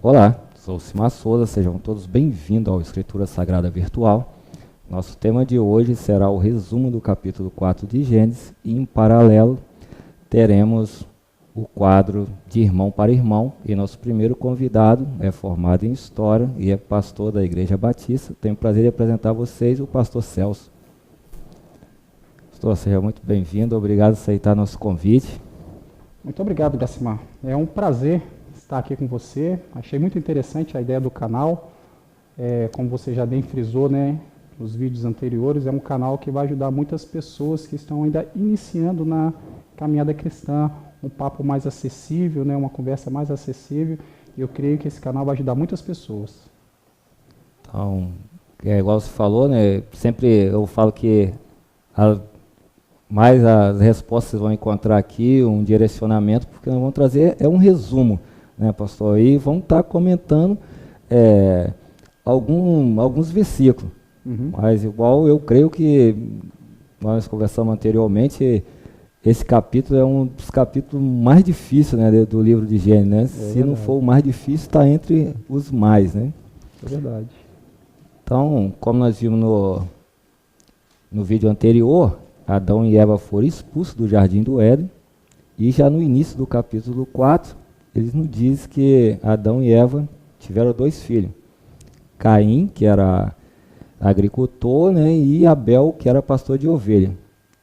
Olá, sou Simar Souza, sejam todos bem-vindos ao Escritura Sagrada Virtual. Nosso tema de hoje será o resumo do capítulo 4 de Gênesis e, em paralelo, teremos o quadro de Irmão para Irmão. E nosso primeiro convidado é formado em História e é pastor da Igreja Batista. Tenho o prazer de apresentar a vocês o pastor Celso. Pastor, seja muito bem-vindo, obrigado por aceitar nosso convite. Muito obrigado, Gacimar. É um prazer estar aqui com você. Achei muito interessante a ideia do canal. Como você já bem frisou, né, nos vídeos anteriores, é um canal que vai ajudar muitas pessoas que estão ainda iniciando na caminhada cristã, um papo mais acessível, né, uma conversa mais acessível. E eu creio que esse canal vai ajudar muitas pessoas. Então, igual você falou, né, sempre eu falo que mais as respostas vocês vão encontrar aqui, um direcionamento, porque nós vamos trazer um resumo, né, pastor? E vamos estar comentando alguns versículos. Mas igual eu creio que nós conversamos anteriormente, esse capítulo é um dos capítulos mais difíceis, né, do livro de Gênesis, né? Se verdade. não for o mais difícil, está entre os mais, né? É verdade. Então, como nós vimos no vídeo anterior, Adão e Eva foram expulsos do Jardim do Éden, e já no início do capítulo 4, eles nos dizem que Adão e Eva tiveram 2 filhos. Caim, que era agricultor, né, e Abel, que era pastor de ovelha.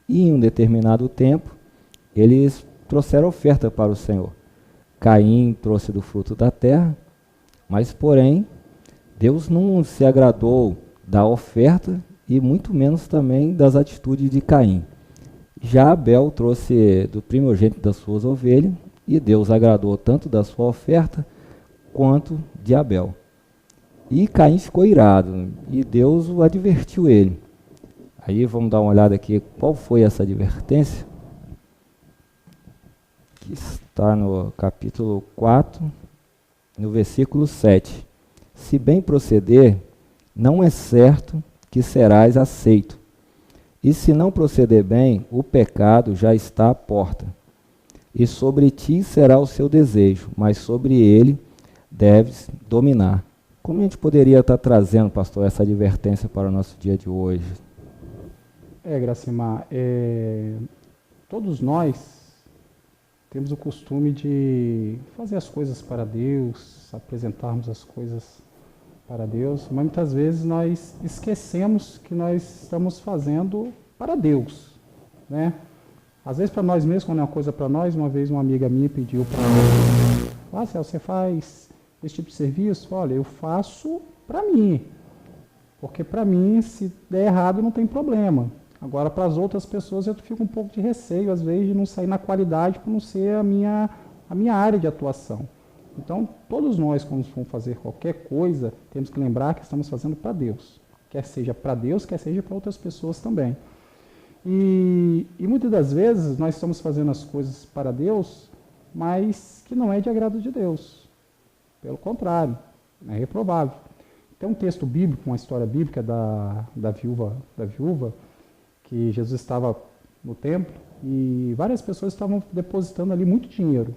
E em um determinado tempo, eles trouxeram oferta para o Senhor. Caim trouxe do fruto da terra, mas porém, Deus não se agradou da oferta e muito menos também das atitudes de Caim. Já Abel trouxe do primogênito das suas ovelhas, e Deus agradou tanto da sua oferta quanto de Abel. E Caim ficou irado, e Deus o advertiu ele. Aí vamos dar uma olhada aqui, qual foi essa advertência? Que está no capítulo 4, no versículo 7. Se bem proceder, não é certo que serás aceito. E se não proceder bem, o pecado já está à porta. E sobre ti será o seu desejo, mas sobre ele deves dominar. Como a gente poderia estar trazendo, pastor, essa advertência para o nosso dia de hoje? Gracimar, todos nós temos o costume de fazer as coisas para Deus, apresentarmos as coisas para Deus, mas muitas vezes nós esquecemos que nós estamos fazendo para Deus, né? Às vezes para nós mesmos, quando é uma coisa para nós, uma vez uma amiga minha pediu para Celso, você faz esse tipo de serviço? Olha, eu faço para mim, porque para mim, se der errado, não tem problema. Agora, para as outras pessoas, eu fico um pouco de receio, às vezes, de não sair na qualidade, por não ser a minha área de atuação. Então, todos nós, quando vamos fazer qualquer coisa, temos que lembrar que estamos fazendo para Deus. Quer seja para Deus, quer seja para outras pessoas também. E muitas das vezes, nós estamos fazendo as coisas para Deus, mas que não é de agrado de Deus. Pelo contrário, é reprovável. Tem um texto bíblico, uma história bíblica da viúva, que Jesus estava no templo e várias pessoas estavam depositando ali muito dinheiro.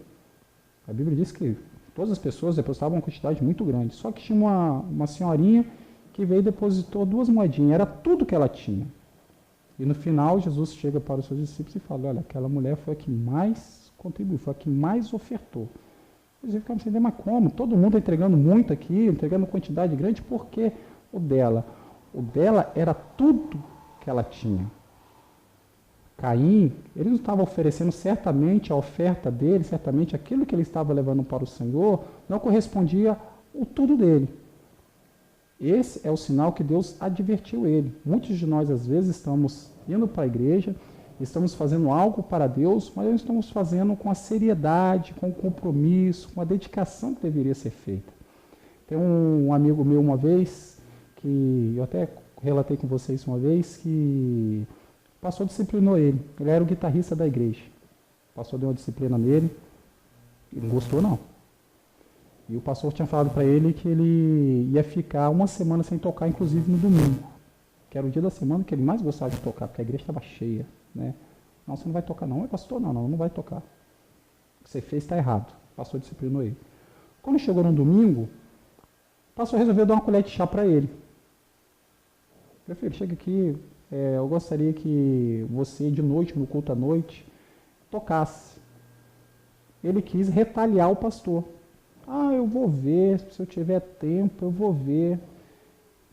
A Bíblia diz que todas as pessoas depositavam uma quantidade muito grande. Só que tinha uma senhorinha que veio e depositou 2 moedinhas. Era tudo que ela tinha. E no final, Jesus chega para os seus discípulos e fala, olha, aquela mulher foi a que mais contribuiu, foi a que mais ofertou. Eles ficaram sem entender, mas como? Todo mundo entregando muito aqui, entregando quantidade grande, porque o dela era tudo que ela tinha. Caim, ele não estava oferecendo certamente a oferta dele, certamente aquilo que ele estava levando para o Senhor, não correspondia ao tudo dele. Esse é o sinal que Deus advertiu ele. Muitos de nós, às vezes, estamos indo para a igreja, estamos fazendo algo para Deus, mas não estamos fazendo com a seriedade, com o compromisso, com a dedicação que deveria ser feita. Tem um amigo meu uma vez, que eu até relatei com vocês uma vez, que o pastor disciplinou ele. Ele era o guitarrista da igreja. O pastor deu uma disciplina nele, e não gostou não. E o pastor tinha falado para ele que ele ia ficar 1 semana sem tocar, inclusive no domingo, que era o dia da semana que ele mais gostava de tocar, porque a igreja estava cheia, né? Não, você não vai tocar não. Pastor, não vai tocar. O que você fez está errado. O pastor disciplinou ele. Quando chegou no domingo, o pastor resolveu dar uma colher de chá para ele. Meu filho, chega aqui, eu gostaria que você, de noite, no culto à noite, tocasse. Ele quis retaliar o pastor. Eu vou ver, se eu tiver tempo, eu vou ver.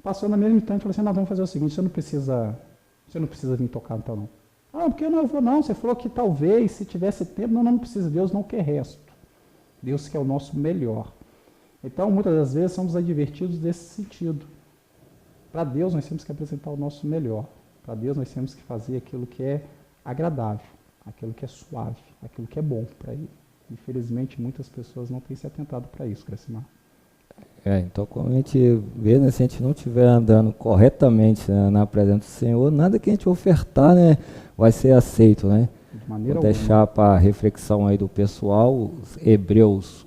Passou na mesma instante e falou assim, vamos fazer o seguinte, você não precisa vir tocar então não. Porque não, eu vou não, você falou que talvez, se tivesse tempo, não precisa, Deus não quer resto. Deus quer o nosso melhor. Então, muitas das vezes, somos advertidos desse sentido. Para Deus, nós temos que apresentar o nosso melhor. Para Deus, nós temos que fazer aquilo que é agradável, aquilo que é suave, aquilo que é bom para Ele. Infelizmente, muitas pessoas não têm se atentado para isso, Gracimar. Então, quando a gente vê, né, se a gente não estiver andando corretamente, né, na presença do Senhor, nada que a gente ofertar, né, vai ser aceito, né? De maneira Vou deixar para reflexão aí do pessoal, Hebreus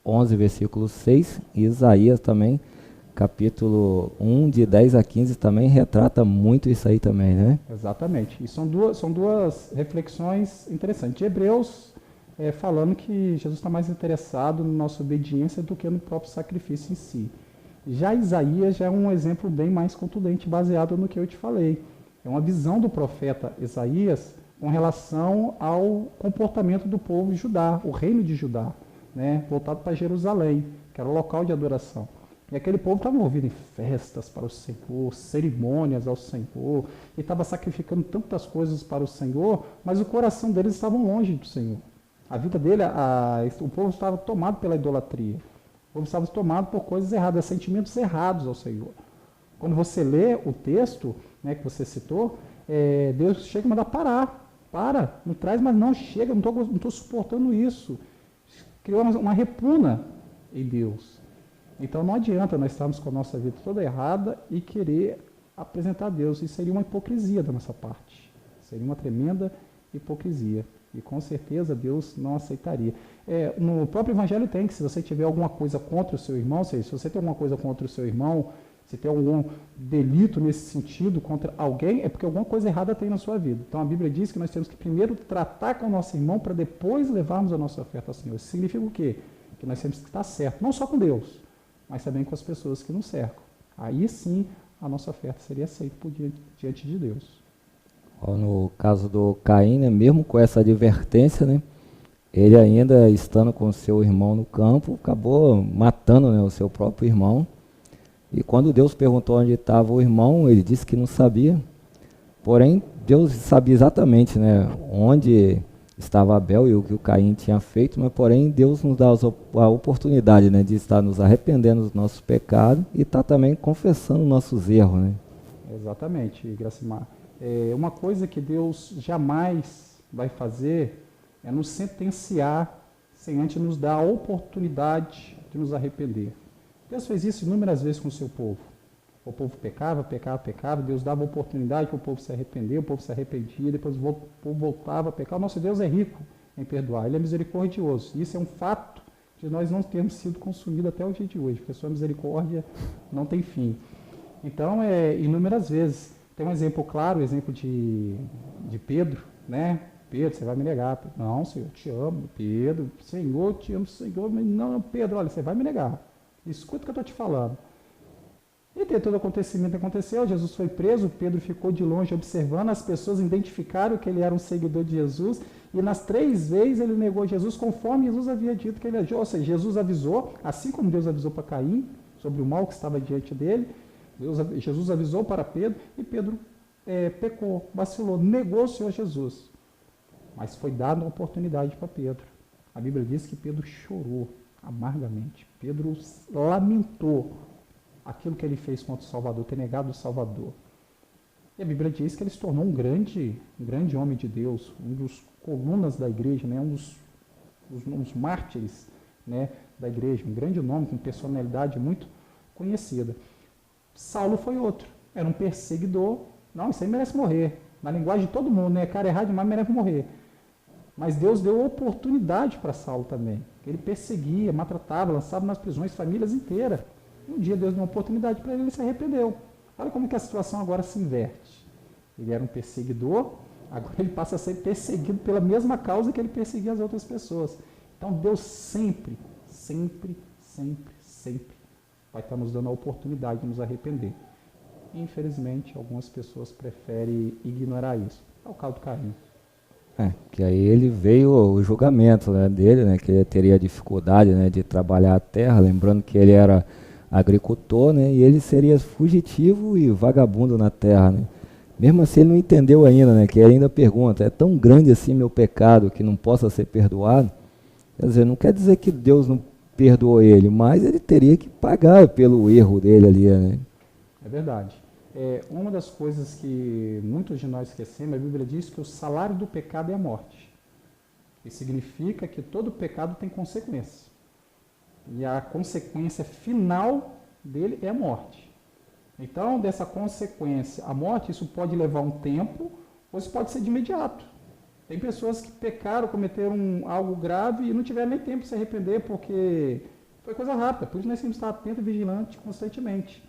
11, versículo 6, e Isaías também, capítulo 1, de 10 a 15, também retrata muito isso aí também, né? Exatamente. E são duas reflexões interessantes. De Hebreus, falando que Jesus está mais interessado na nossa obediência do que no próprio sacrifício em si. Já Isaías já é um exemplo bem mais contundente, baseado no que eu te falei. É uma visão do profeta Isaías com relação ao comportamento do povo de Judá, o reino de Judá, né, voltado para Jerusalém, que era o local de adoração. E aquele povo estava envolvido em festas para o Senhor, cerimônias ao Senhor, e estava sacrificando tantas coisas para o Senhor, mas o coração deles estava longe do Senhor. A vida dele, o povo estava tomado pela idolatria. O povo estava tomado por coisas erradas, sentimentos errados ao Senhor. Quando você lê o texto, né, que você citou, Deus chega a mandar parar. Para, não traz, mas não chega, não estou suportando isso. Criou uma repugna em Deus. Então não adianta nós estarmos com a nossa vida toda errada e querer apresentar a Deus. Isso seria uma hipocrisia da nossa parte. Seria uma tremenda hipocrisia. E com certeza Deus não aceitaria. No próprio Evangelho tem que, se você tiver alguma coisa contra o seu irmão, se você tem alguma coisa contra o seu irmão, se tem algum delito nesse sentido contra alguém, é porque alguma coisa errada tem na sua vida. Então a Bíblia diz que nós temos que primeiro tratar com o nosso irmão para depois levarmos a nossa oferta ao Senhor. Isso significa o quê? Que nós temos que estar certo, não só com Deus, mas também com as pessoas que nos cercam. Aí sim a nossa oferta seria aceita diante de Deus. No caso do Caim, né, mesmo com essa advertência, né, ele ainda estando com seu irmão no campo, acabou matando, né, o seu próprio irmão. E quando Deus perguntou onde estava o irmão, ele disse que não sabia. Porém, Deus sabia exatamente, né, onde estava Abel e o que o Caim tinha feito, mas porém Deus nos dá a oportunidade, né, de estar nos arrependendo dos nossos pecados e estar também confessando nossos erros, né? Exatamente, Gracimar. Uma coisa que Deus jamais vai fazer é nos sentenciar sem antes nos dar a oportunidade de nos arrepender. Deus fez isso inúmeras vezes com o seu povo. O povo pecava, Deus dava oportunidade para o povo se arrepender, o povo se arrependia, depois o povo voltava a pecar. O nosso Deus é rico em perdoar, Ele é misericordioso. Isso é um fato de nós não termos sido consumidos até o dia de hoje, porque a sua misericórdia não tem fim. Então, inúmeras vezes. Tem um exemplo claro, o exemplo de Pedro, né? Pedro, você vai me negar. Não, Senhor, eu te amo. Pedro, Senhor, eu te amo, Senhor. Mas não, Pedro, olha, você vai me negar. Escuta o que eu estou te falando. E todo acontecimento aconteceu, Jesus foi preso, Pedro ficou de longe observando, as pessoas identificaram que ele era um seguidor de Jesus, e nas 3 vezes ele negou Jesus, conforme Jesus havia dito que ele agiu. Ou seja, Jesus avisou, assim como Deus avisou para Caim, sobre o mal que estava diante dele, Jesus avisou para Pedro, e Pedro pecou, vacilou, negou o Senhor Jesus. Mas foi dada uma oportunidade para Pedro. A Bíblia diz que Pedro chorou amargamente. Pedro lamentou aquilo que ele fez contra o Salvador, ter negado o Salvador. E a Bíblia diz que ele se tornou um grande homem de Deus, um dos colunas da igreja, né, um dos mártires, né, da igreja, um grande nome, com personalidade muito conhecida. Saulo foi outro, era um perseguidor. Não, isso aí merece morrer. Na linguagem de todo mundo, né? Cara errado demais, merece morrer. Mas Deus deu oportunidade para Saulo também. Ele perseguia, maltratava, lançava nas prisões famílias inteiras. Um dia Deus deu uma oportunidade para ele, ele se arrependeu. Olha como que a situação agora se inverte. Ele era um perseguidor, agora ele passa a ser perseguido pela mesma causa que ele perseguia as outras pessoas. Então Deus sempre, sempre, sempre, sempre vai estar nos dando a oportunidade de nos arrepender. Infelizmente, algumas pessoas preferem ignorar isso. É o caso do Caim. Que aí ele veio o julgamento, né, dele, né, que ele teria dificuldade, né, de trabalhar a terra, lembrando que ele era agricultor, né, e ele seria fugitivo e vagabundo na terra, né. Mesmo assim ele não entendeu ainda, né, que ele ainda pergunta, é tão grande assim meu pecado que não possa ser perdoado? Quer dizer, não quer dizer que Deus não perdoou ele, mas ele teria que pagar pelo erro dele ali, né. É verdade. Uma das coisas que muitos de nós esquecemos, a Bíblia diz que o salário do pecado é a morte. Isso significa que todo pecado tem consequência. E a consequência final dele é a morte. Então, dessa consequência, a morte, isso pode levar um tempo, ou isso pode ser de imediato. Tem pessoas que pecaram, cometeram algo grave e não tiveram nem tempo de se arrepender, porque foi coisa rápida. Por isso nós temos que estar atento e vigilante constantemente.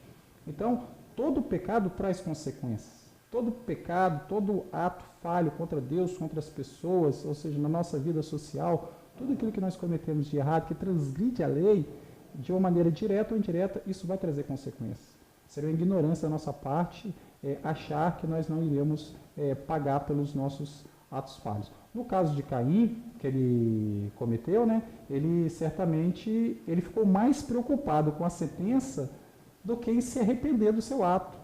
Então, todo pecado traz consequências. Todo pecado, todo ato falho contra Deus, contra as pessoas, ou seja, na nossa vida social, tudo aquilo que nós cometemos de errado, que transgride a lei, de uma maneira direta ou indireta, isso vai trazer consequências. Seria uma ignorância da nossa parte achar que nós não iremos pagar pelos nossos atos falhos. No caso de Caim, que ele cometeu, né, ele certamente ficou mais preocupado com a sentença do que em se arrepender do seu ato.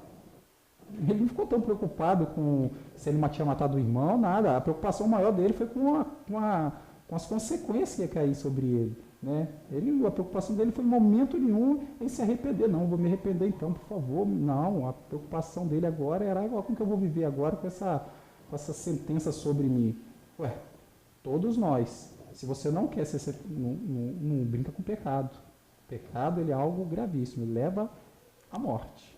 Ele não ficou tão preocupado com se ele tinha matado o irmão, nada. A preocupação maior dele foi com as consequências que ia cair sobre ele. Né? A preocupação dele foi em momento nenhum em se arrepender. Não, vou me arrepender então, por favor. Não, a preocupação dele agora era como que eu vou viver agora com essa sentença sobre mim. Todos nós, se você não quer ser, não brinca com o pecado. O pecado ele é algo gravíssimo, ele leva à morte.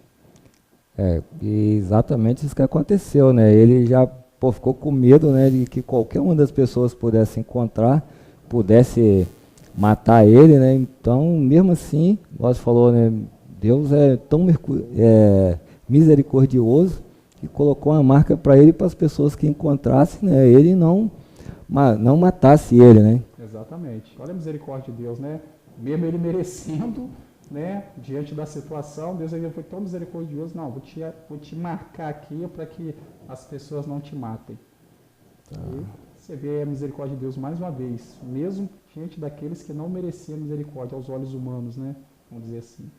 E exatamente isso que aconteceu, né? Ele já ficou com medo, né, de que qualquer uma das pessoas pudesse encontrar, pudesse matar ele, né? Então, mesmo assim, nós falou, né, Deus é tão misericordioso que colocou uma marca para ele e para as pessoas que encontrassem, né, ele não matasse ele, né? Exatamente. Olha a misericórdia de Deus, né? Mesmo ele merecendo, né, diante da situação, Deus ainda foi tão misericordioso, não, vou te marcar aqui para que as pessoas não te matem. E você vê a misericórdia de Deus mais uma vez, mesmo diante daqueles que não mereciam misericórdia aos olhos humanos, né, vamos dizer assim.